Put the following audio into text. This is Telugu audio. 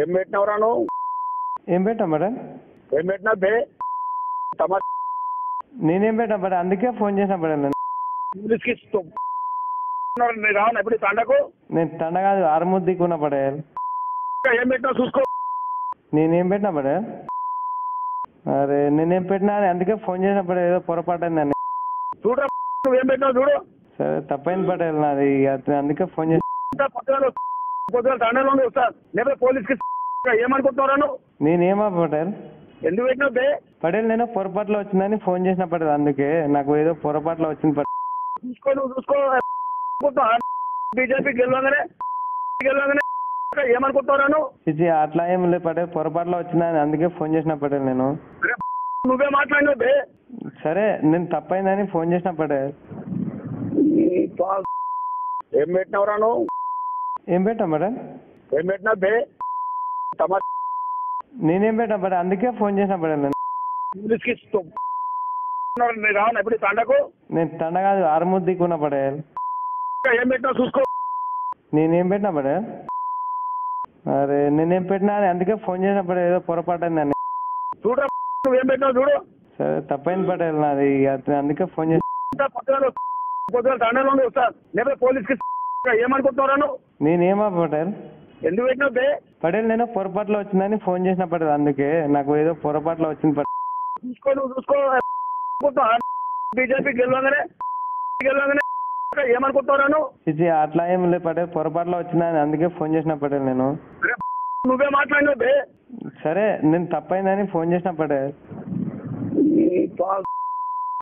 ఏం పెట్టినవరా నువ్వు? ఏం పెట్టా మేడం? ఏం పెట్టినా బే తమ నేనేం పెట్టా మేడం? అందుకే ఫోన్ చేసిన మేడం. నేను పోలీస్కి రావను ఎప్పుడు తండకు. నేను తండ కాదు, ఆరుముద్దికున్న పడేయాలి. ఏం పెట్టినా చూసుకో. నేనేం పెట్టినా మేడం? అరే నేనేం పెట్టినా అని అందుకే ఫోన్ చేసిన పడే, ఏదో పొరపాటు అయిందని. చూడరా నువ్వేం పెట్టినావు చూడు. సరే తప్పైంది పటేల్ నాది, అందుకే ఫోన్ చేసి. పొద్దున తండలో వస్తా లేకపోతే పోలీస్కి ఏమనుకుంటున్నారా నువ్వు? నేనేమా పటేల్? ఎందుకు పెట్టినావు బే? పటేల్ నేను పొరపాట్లో వచ్చిందని ఫోన్ చేసిన పటేల్, అందుకే నాకు ఏదో పొరపాట్లో వచ్చింది పటేల్. చూసుకో నువ్వు చూసుకో. బీజేపీ గెలవగానే ఏమనుకుంటున్నారా నువ్వు? ఇది అట్లా ఏం లేదు పటేల్, పొరపాట్లో వచ్చిందని అందుకే ఫోన్ చేసిన పటేల్ నేను. నువ్వే మాట్లాడినావు బే. సరే నేను తప్పైందని ఫోన్ చేసిన పటేల్. ఏం పెట్టినవరా నువ్వు? ఏం పెట్టా మేడం? ఏం పెట్టినా బే తమ నేనేం పెట్టా పటేల్? అందుకే ఫోన్ చేసిన పటేల్ నేను. పోలీస్కి రావను ఎప్పుడు తండకు. నేను తండ కాదు, ఆరుముద్దికున్న పడేయాలి. ఏం పెట్టినా చూసుకో. నేనేం పెట్టినా పటేల్? అరే నేనేం పెట్టినా అని అందుకే ఫోన్ చేసిన పడే, ఏదో పొరపాటు అయిందని. చూడరా నువ్వేం పెట్టినావు చూడు. సరే తప్పైంది పటేల్ నాది, అందుకే ఫోన్ చేసి. పొద్దున తండలో వస్తా లేకపోతే పోలీస్కి ఏమనుకుంటున్నారా నువ్వు? నేనేమా పటేల్? ఎందుకు పెట్టినావు బే? పటేల్ నేను పొరపాట్లో వచ్చిందని ఫోన్ చేసిన పటేల్, అందుకే నాకు ఏదో పొరపాట్లో వచ్చింది పటేల్. చూసుకో నువ్వు చూసుకో. బీజేపీ గెలవగానే ఏమనుకుంటున్నారా నువ్వు? ఇది అట్లా ఏం లేదు పటేల్, పొరపాట్లో వచ్చిందని అందుకే ఫోన్ చేసిన పటేల్ నేను. నువ్వే మాట్లాడినావు బే. సరే నేను తప్పైందని ఫోన్ చేసిన పటేల్.